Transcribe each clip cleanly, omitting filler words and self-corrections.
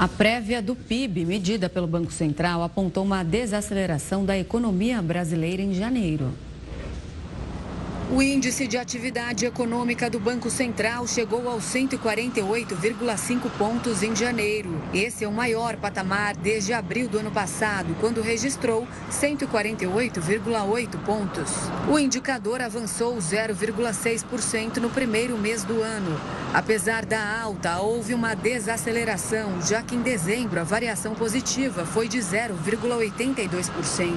A prévia do PIB, medida pelo Banco Central, apontou uma desaceleração da economia brasileira em janeiro. O índice de atividade econômica do Banco Central chegou aos 148,5 pontos em janeiro. Esse é o maior patamar desde abril do ano passado, quando registrou 148,8 pontos. O indicador avançou 0,6% no primeiro mês do ano. Apesar da alta, houve uma desaceleração, já que em dezembro a variação positiva foi de 0,82%.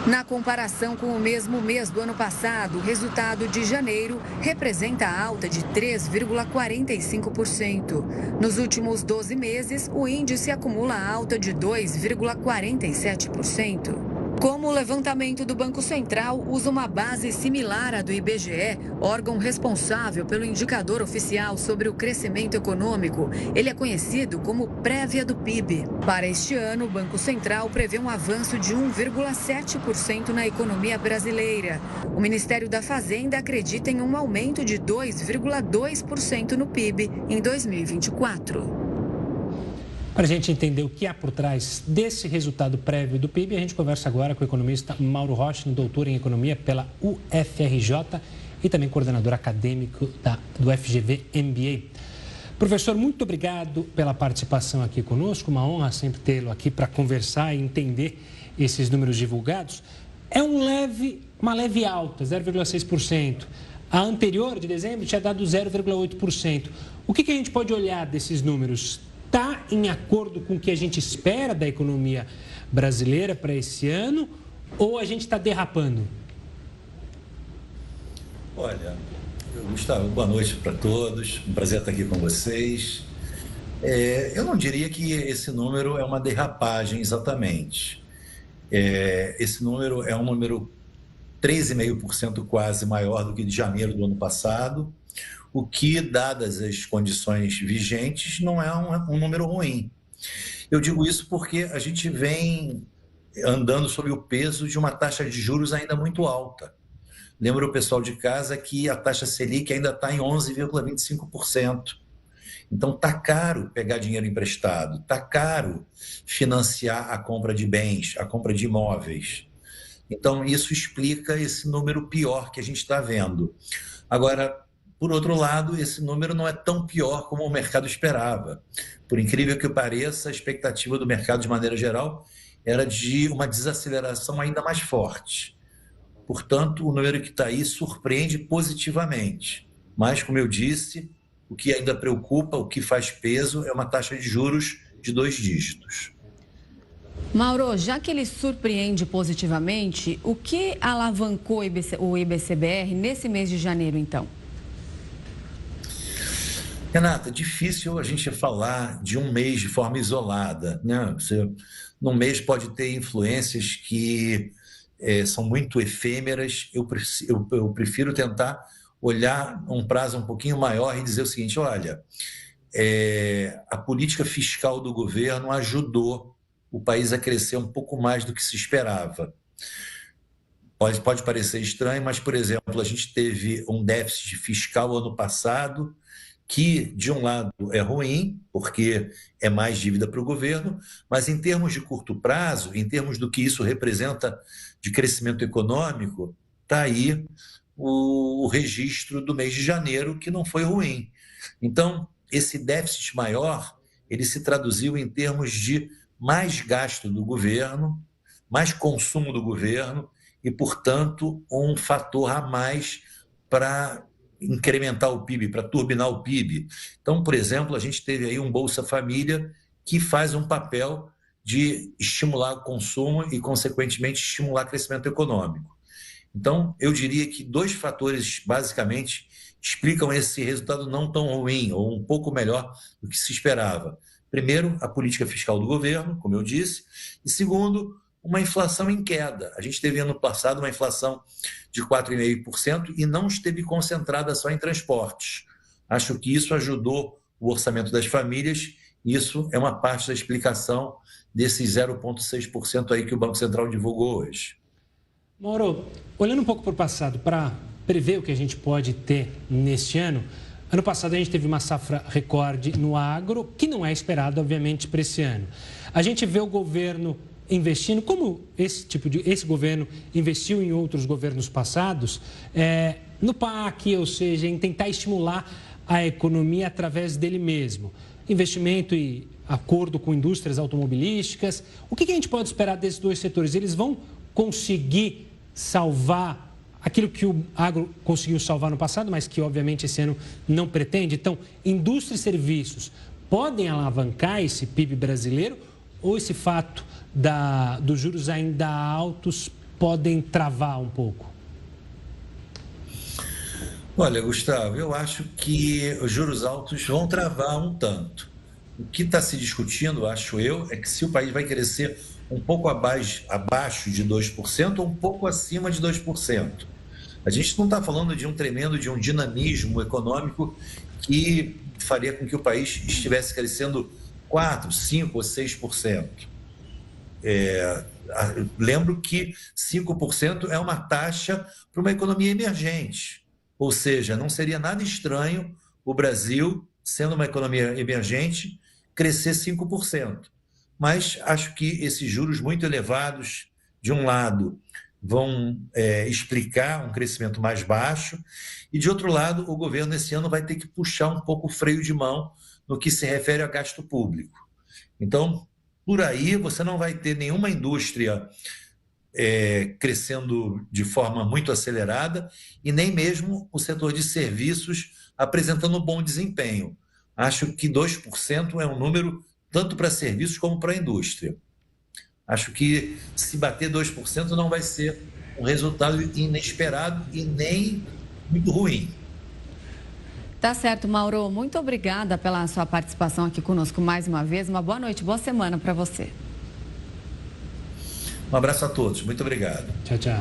Na comparação com o mesmo mês do ano passado, o resultado de janeiro representa a alta de 3,45%. Nos últimos 12 meses, o índice acumula alta de 2,47%. Como o levantamento do Banco Central usa uma base similar à do IBGE, órgão responsável pelo indicador oficial sobre o crescimento econômico, ele é conhecido como prévia do PIB. Para este ano, o Banco Central prevê um avanço de 1,7% na economia brasileira. O Ministério da Fazenda acredita em um aumento de 2,2% no PIB em 2024. Para a gente entender o que há por trás desse resultado prévio do PIB, a gente conversa agora com o economista Mauro Rocha, doutor em economia pela UFRJ e também coordenador acadêmico do FGV MBA. Professor, muito obrigado pela participação aqui conosco, uma honra sempre tê-lo aqui para conversar e entender esses números divulgados. É uma leve alta, 0,6%. A anterior, de dezembro, tinha dado 0,8%. O que a gente pode olhar desses números? Está em acordo com o que a gente espera da economia brasileira para esse ano ou a gente está derrapando? Olha, Gustavo, boa noite para todos. Um prazer estar aqui com vocês. Eu não diria que esse número é uma derrapagem exatamente. Esse número é um número 3,5% quase maior do que de janeiro do ano passado, o que, dadas as condições vigentes, não é um número ruim. Eu digo isso porque a gente vem andando sob o peso de uma taxa de juros ainda muito alta. Lembro o pessoal de casa que a taxa Selic ainda está em 11,25%. Então está caro pegar dinheiro emprestado, está caro financiar a compra de bens, a compra de imóveis. Então isso explica esse número pior que a gente está vendo. Agora, por outro lado, esse número não é tão pior como o mercado esperava. Por incrível que pareça, a expectativa do mercado, de maneira geral, era de uma desaceleração ainda mais forte. Portanto, o número que está aí surpreende positivamente. Mas, como eu disse, o que ainda preocupa, o que faz peso, é uma taxa de juros de 2 dígitos. Mauro, já que ele surpreende positivamente, o que alavancou o IBCBR nesse mês de janeiro, então? Renata, difícil a gente falar de um mês de forma isolada, né? Num mês pode ter influências que são muito efêmeras. Eu prefiro tentar olhar um prazo um pouquinho maior e dizer o seguinte: olha, a política fiscal do governo ajudou o país a crescer um pouco mais do que se esperava. Pode parecer estranho, mas, por exemplo, a gente teve um déficit fiscal ano passado que, de um lado, é ruim, porque é mais dívida para o governo, mas em termos de curto prazo, em termos do que isso representa de crescimento econômico, está aí o registro do mês de janeiro, que não foi ruim. Então, esse déficit maior, ele se traduziu em termos de mais gasto do governo, mais consumo do governo e, portanto, um fator a mais para incrementar o PIB, para turbinar o PIB. Então, por exemplo, a gente teve aí um Bolsa Família que faz um papel de estimular o consumo e, consequentemente, estimular o crescimento econômico. Então, eu diria que 2 fatores, basicamente, explicam esse resultado não tão ruim, ou um pouco melhor do que se esperava. Primeiro, a política fiscal do governo, como eu disse, e segundo, uma inflação em queda. A gente teve ano passado uma inflação de 4,5% e não esteve concentrada só em transportes. Acho que isso ajudou o orçamento das famílias. Isso é uma parte da explicação desses 0,6% aí que o Banco Central divulgou hoje. Mauro, olhando um pouco para o passado, para prever o que a gente pode ter neste ano, Ano passado a gente teve uma safra recorde no agro, que não é esperado, obviamente, para esse ano. A gente vê o governo investindo, como esse governo investiu em outros governos passados, no PAC, ou seja, em tentar estimular a economia através dele mesmo. Investimento e acordo com indústrias automobilísticas. O que a gente pode esperar desses dois setores? Eles vão conseguir salvar aquilo que o agro conseguiu salvar no passado, mas que, obviamente, esse ano não pretende? Então, indústria e serviços podem alavancar esse PIB brasileiro ou esse fato dos juros ainda altos podem travar um pouco? Olha, Gustavo, eu acho que os juros altos vão travar um tanto. O que está se discutindo, acho eu, é que se o país vai crescer um pouco abaixo de 2% ou um pouco acima de 2%. A gente não está falando de um dinamismo econômico que faria com que o país estivesse crescendo 4%, 5% ou 6%. Lembro que 5% é uma taxa para uma economia emergente. Ou seja, não seria nada estranho o Brasil, sendo uma economia emergente, crescer 5%. Mas acho que esses juros muito elevados, de um lado, vão explicar um crescimento mais baixo, e de outro lado, o governo esse ano vai ter que puxar um pouco o freio de mão no que se refere a gasto público. Então, por aí, você não vai ter nenhuma indústria crescendo de forma muito acelerada e nem mesmo o setor de serviços apresentando bom desempenho. Acho que 2% é um número tanto para serviços como para a indústria. Acho que se bater 2% não vai ser um resultado inesperado e nem muito ruim. Tá certo, Mauro. Muito obrigada pela sua participação aqui conosco mais uma vez. Uma boa noite, boa semana para você. Um abraço a todos. Muito obrigado. Tchau, tchau.